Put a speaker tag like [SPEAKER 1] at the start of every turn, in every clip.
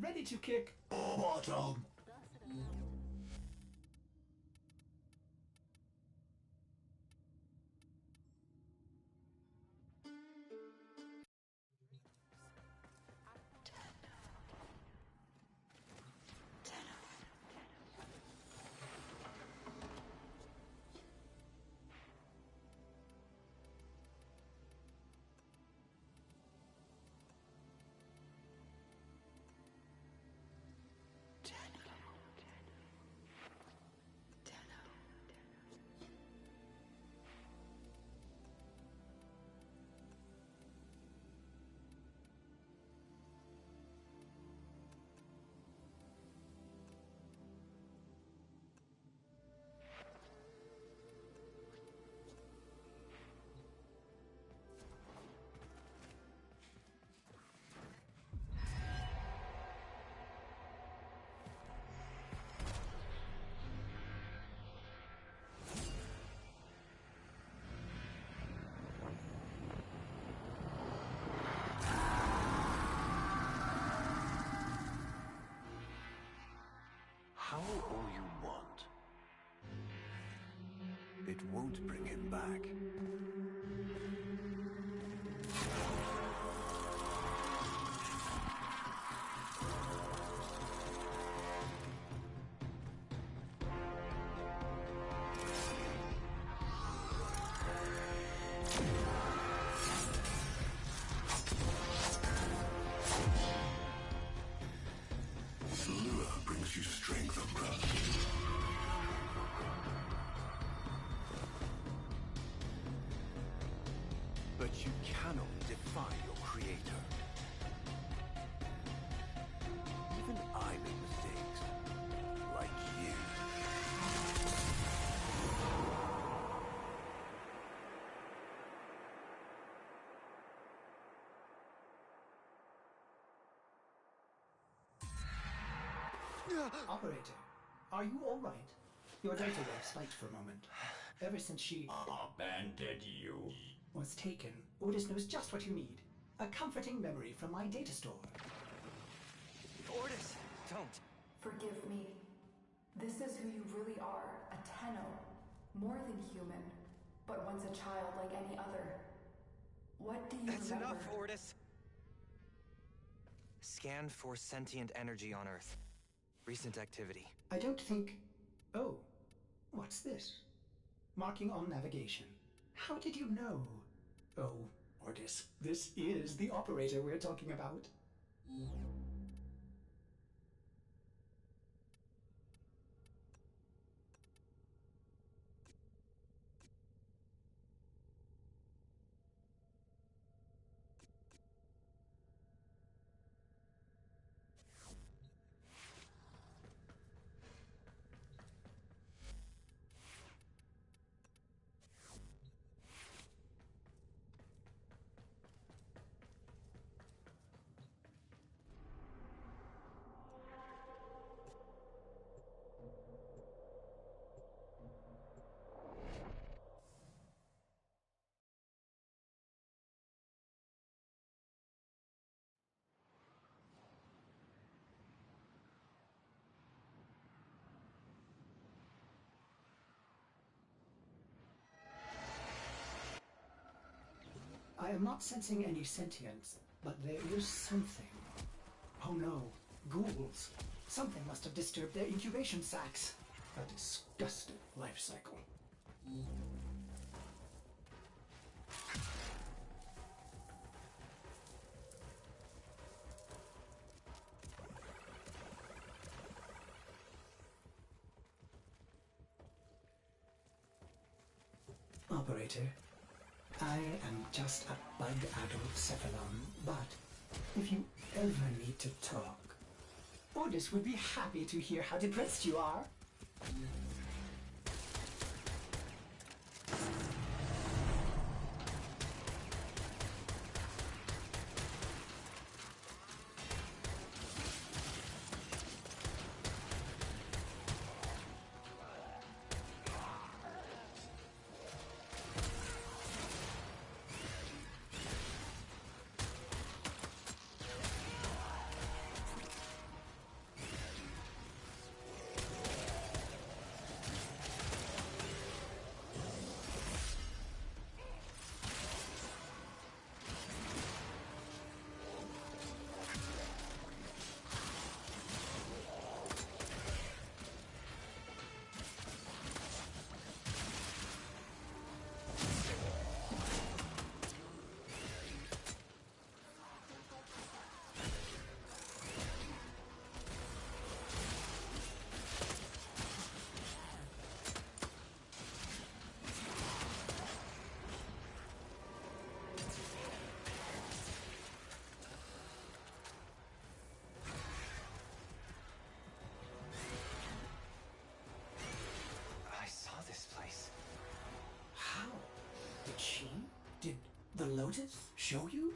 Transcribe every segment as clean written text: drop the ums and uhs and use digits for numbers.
[SPEAKER 1] ready to kick bottom.
[SPEAKER 2] How all you want. It won't bring him back. Lure brings you strength of grasp. But you cannot defy your creator. Even I make mistakes. Like you.
[SPEAKER 1] Operator, are you all right? Your data wave spiked for a moment. Ever since she
[SPEAKER 3] Abandoned you.
[SPEAKER 1] was taken, Otis knows just what you need. A comforting memory from my data store.
[SPEAKER 4] Ortis, don't.
[SPEAKER 5] Forgive me. This is who you really are, a Tenno. More than human, but once a child like any other. What do you
[SPEAKER 4] That's
[SPEAKER 5] remember?
[SPEAKER 4] enough, Ortis. Scan for sentient energy on Earth. Recent activity.
[SPEAKER 1] I don't think... Oh, what's this? Marking on navigation. How did you know? Oh, Otis, this is the operator we're talking about. I am not sensing any sentience, but there is something. Oh no, ghouls. Something must have disturbed their incubation sacs. A disgusting life cycle. Operator, I am just a bug adult cephalon, but if you ever need to talk, Otis would be happy to hear how depressed you are. Lotus show you?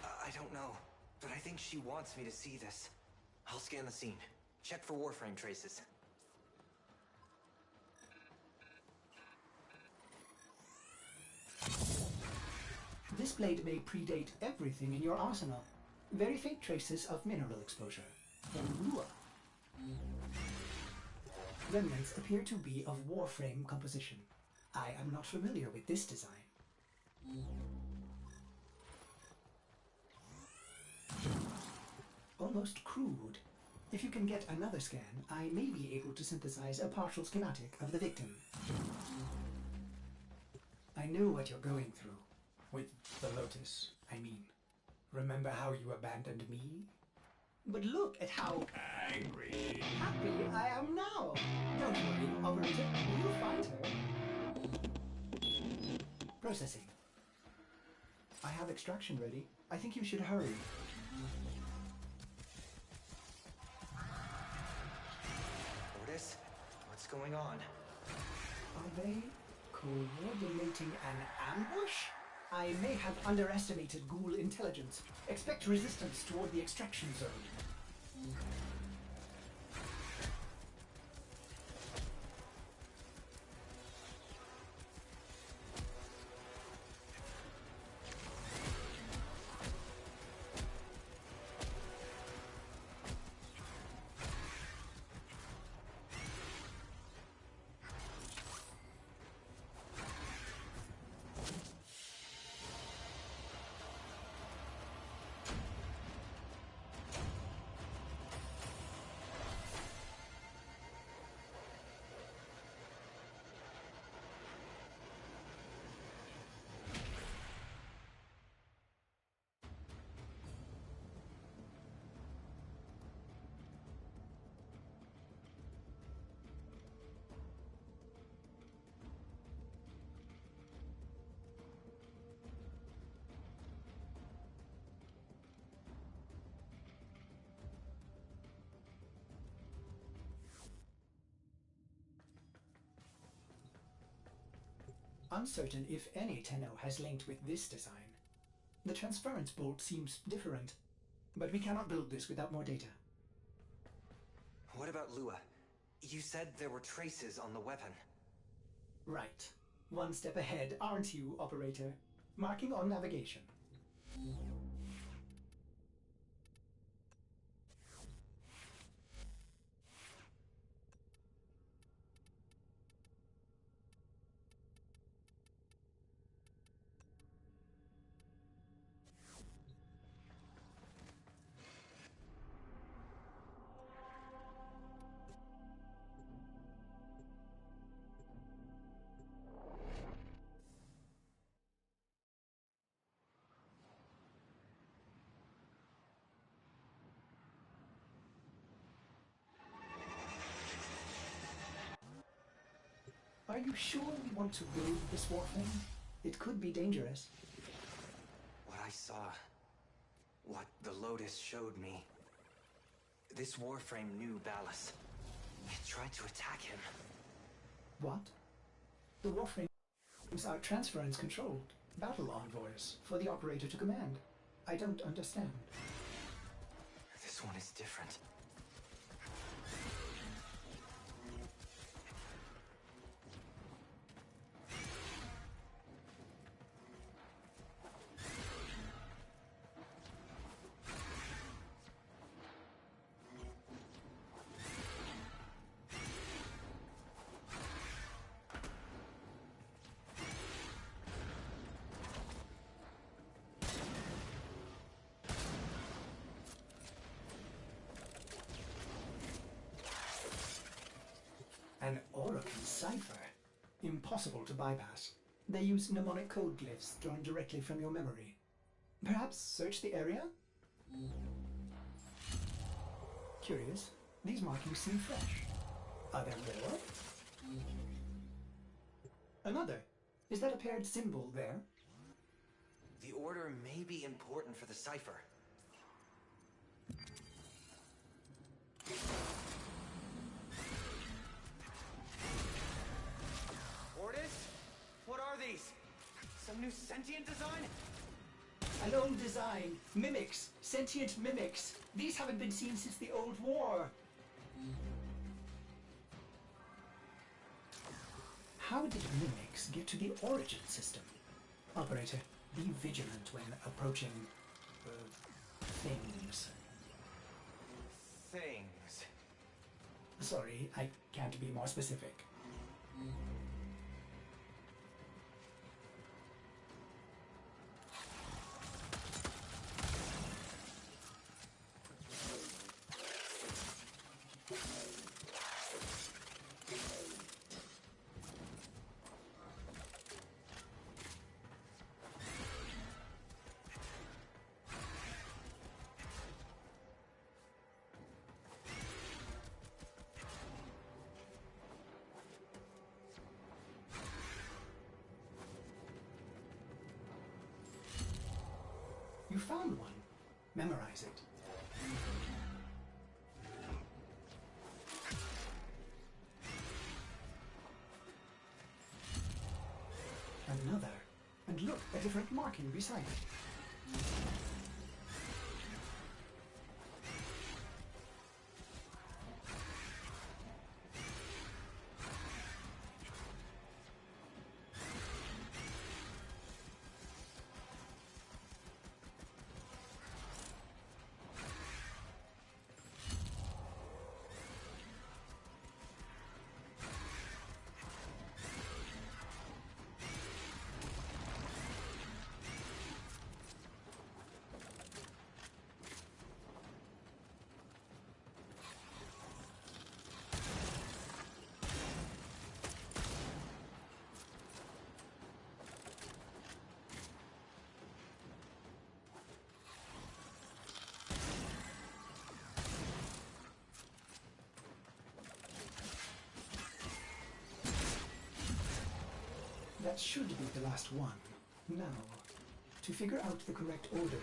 [SPEAKER 4] I don't know, but I think she wants me to see this. I'll scan the scene. Check for warframe traces.
[SPEAKER 1] This blade may predate everything in your arsenal. Very faint traces of mineral exposure. From Lua. Remnants appear to be of warframe composition. I am not familiar with this design. Almost crude. If you can get another scan, I may be able to synthesize a partial schematic of the victim. I know what you're going through. With the Lotus, I mean. Remember how you abandoned me? But look at how
[SPEAKER 3] Angry.
[SPEAKER 1] happy I am now. Don't worry, operator. You'll find her. Processing. I have extraction ready. I think you should hurry.
[SPEAKER 4] Ordis, what's going on?
[SPEAKER 1] Are they coordinating an ambush? I may have underestimated ghoul intelligence. Expect resistance toward the extraction zone. Uncertain if any Tenno has linked with this design. The transference bolt seems different, but we cannot build this without more data.
[SPEAKER 4] What about Lua? You said there were traces on the weapon.
[SPEAKER 1] Right. One step ahead, aren't you, operator? Marking on navigation. Are you sure we want to build this warframe? It could be dangerous.
[SPEAKER 4] What I saw, what the Lotus showed me. This warframe knew Ballas. It tried to attack him.
[SPEAKER 1] What? The warframes are transference controlled. Battle envoys for the operator to command. I don't understand.
[SPEAKER 4] This one is different.
[SPEAKER 1] An Orokin cipher. Impossible to bypass. They use mnemonic code glyphs drawn directly from your memory. Perhaps search the area? Curious. These markings seem fresh. Are there more? Another. Is that a paired symbol there?
[SPEAKER 4] The order may be important for the cipher. Ordis? What are these? Some new sentient design?
[SPEAKER 1] An old design. Mimics. Sentient mimics. These haven't been seen since the old war. How did mimics get to the origin system? Operator, be vigilant when approaching... things.
[SPEAKER 4] Things.
[SPEAKER 1] Sorry, I can't be more specific. You found one. Memorize it. Another. And look, a different marking beside it. That should be the last one. Now, to figure out the correct ordering.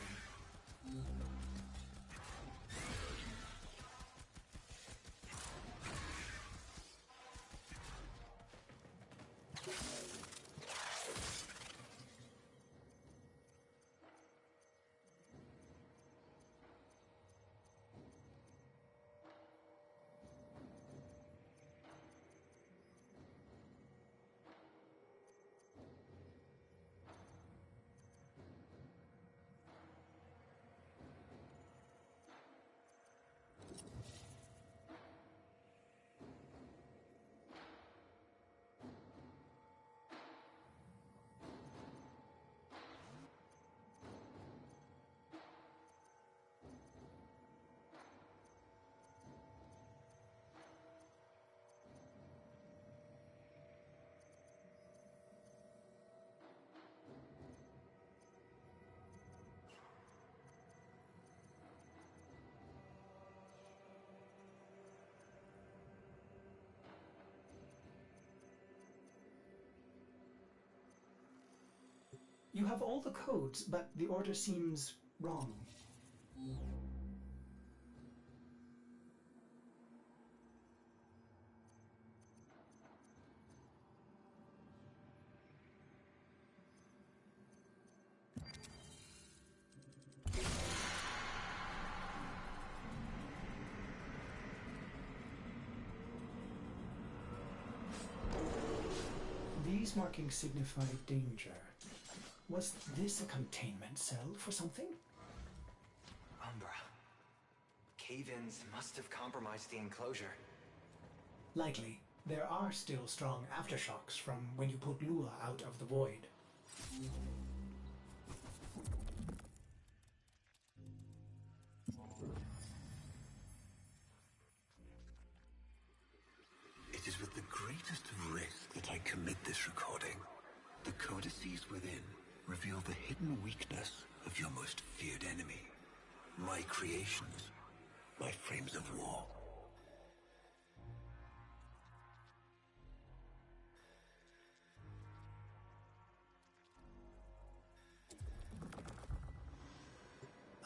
[SPEAKER 1] You have all the codes, but the order seems wrong. These markings signify danger. Was this a containment cell for something?
[SPEAKER 4] Umbra. Cave-ins must have compromised the enclosure.
[SPEAKER 1] Likely. There are still strong aftershocks from when you put Lua out of the void.
[SPEAKER 2] It is with the greatest risk that I commit this recording. The codices within reveal the hidden weakness of your most feared enemy. My creations. My frames of war.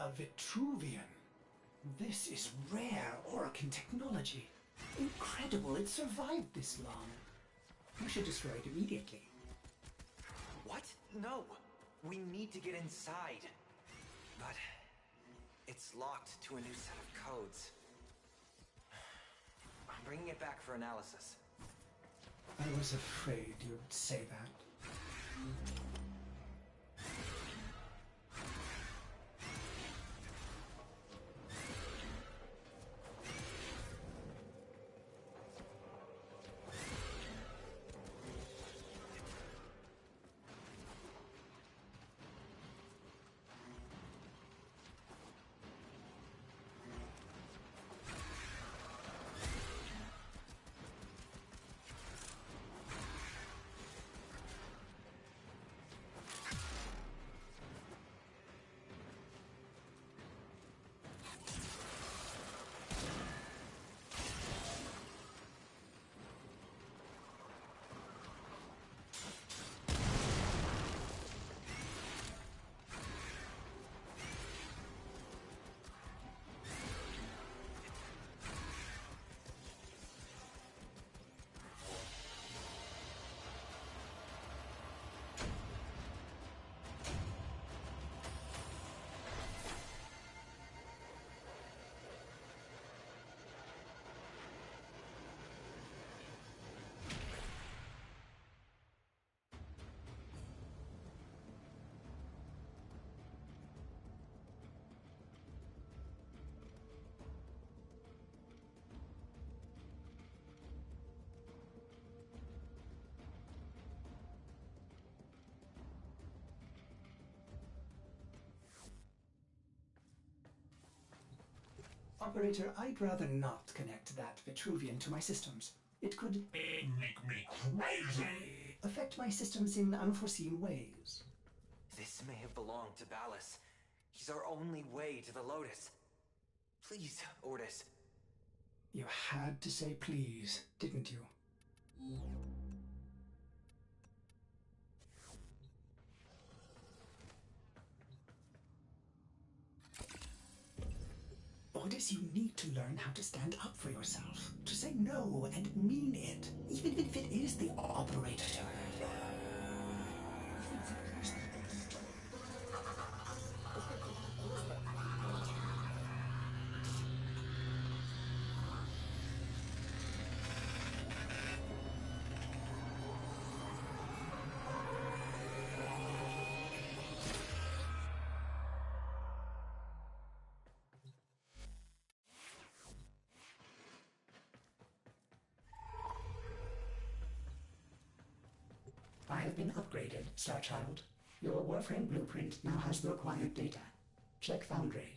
[SPEAKER 1] A Vitruvian. This is rare Orokin technology. Incredible it survived this long. You should destroy it immediately.
[SPEAKER 4] What? No! We need to get inside. But it's locked to a new set of codes. I'm bringing it back for analysis.
[SPEAKER 1] I was afraid you'd say that. Operator, I'd rather not connect that Vitruvian to my systems. It could
[SPEAKER 3] Make me crazy!
[SPEAKER 1] affect my systems in unforeseen ways.
[SPEAKER 4] This may have belonged to Ballas. He's our only way to the Lotus. Please, Ordis.
[SPEAKER 1] You had to say please, didn't you? Ordis, you need to learn how to stand up for yourself. To say no and mean it, even if it is the operator. I have been upgraded, Star Child. Your Warframe blueprint now has the required data. Check Foundry.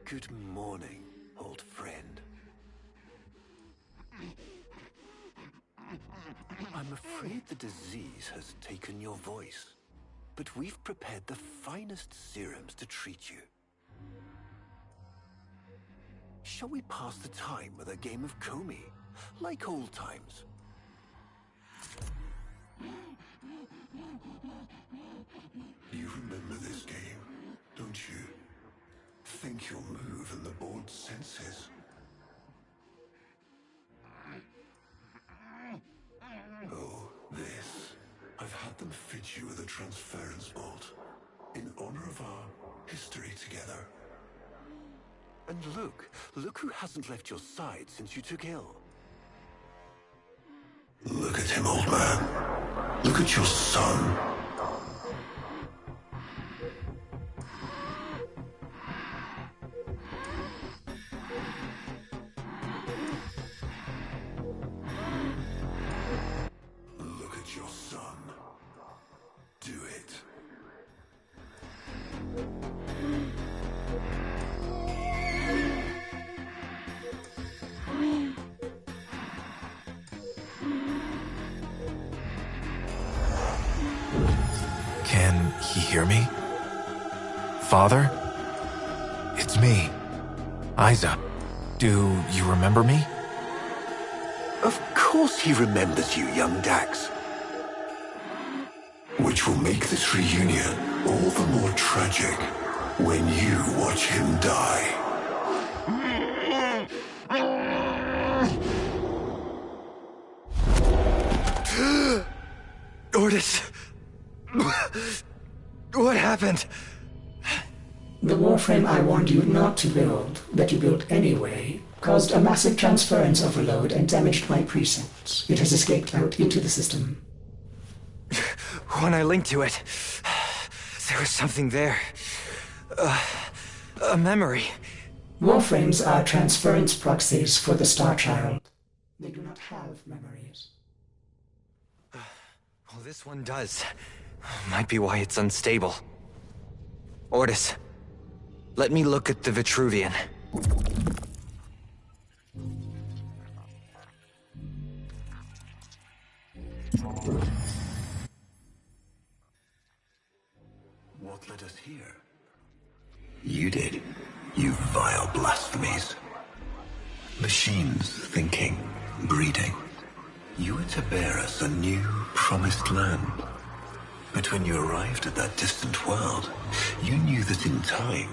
[SPEAKER 2] Good morning, old friend. I'm afraid the disease has taken your voice, but we've prepared the finest serums to treat you. Shall we pass the time with a game of Comey, like old times?
[SPEAKER 6] You remember this game, don't you? Think you'll move in the board's senses. Oh, this. I've had them fit you with a transference bolt, in honor of our history together.
[SPEAKER 2] And look who hasn't left your side since you took ill.
[SPEAKER 6] Look at him, old man. Look at your son. Look at your son.
[SPEAKER 7] Can he hear me? Father? It's me, Isa. Do you remember me?
[SPEAKER 2] Of course he remembers you, young Dax.
[SPEAKER 6] Which will make this reunion all the more tragic when you watch him die.
[SPEAKER 4] Ordis! What happened?
[SPEAKER 1] The warframe I warned you not to build, that you built anyway, caused a massive transference overload and damaged my precincts. It has escaped out into the system.
[SPEAKER 4] When I linked to it, there was something there. A memory.
[SPEAKER 1] Warframes are transference proxies for the Star Child. They do not have memories.
[SPEAKER 4] Well, this one does. Might be why it's unstable. Ordis, let me look at the Vitruvian.
[SPEAKER 2] What led us here? You did, you vile blasphemies. Machines thinking, breeding. You were to bear us a new, promised land. But when you arrived at that distant world, you knew that in time,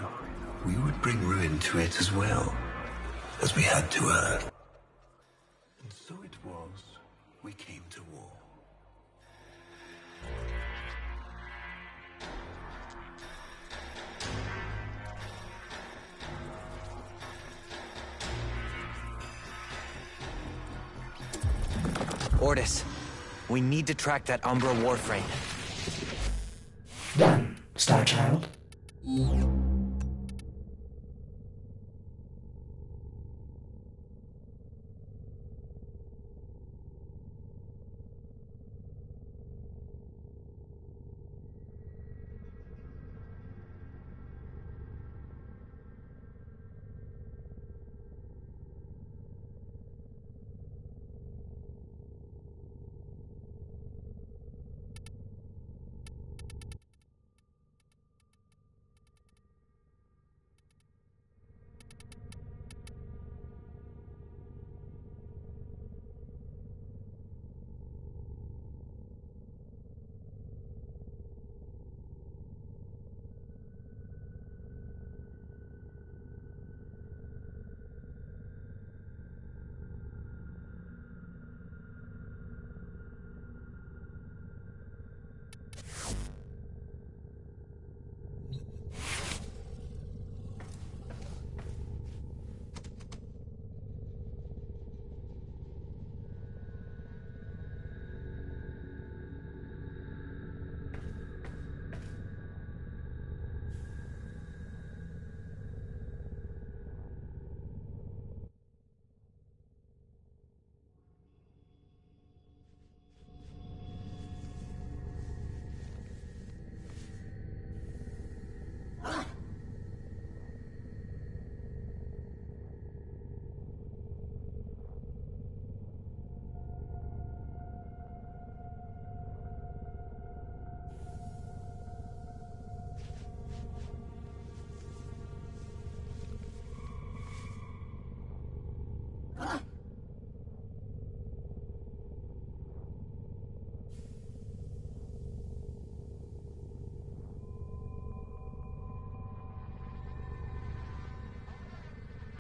[SPEAKER 2] we would bring ruin to it as well, as we had to Earth. And so it was, we came to war.
[SPEAKER 4] Ordis, we need to track that Umbra warframe.
[SPEAKER 1] Done, Star Child.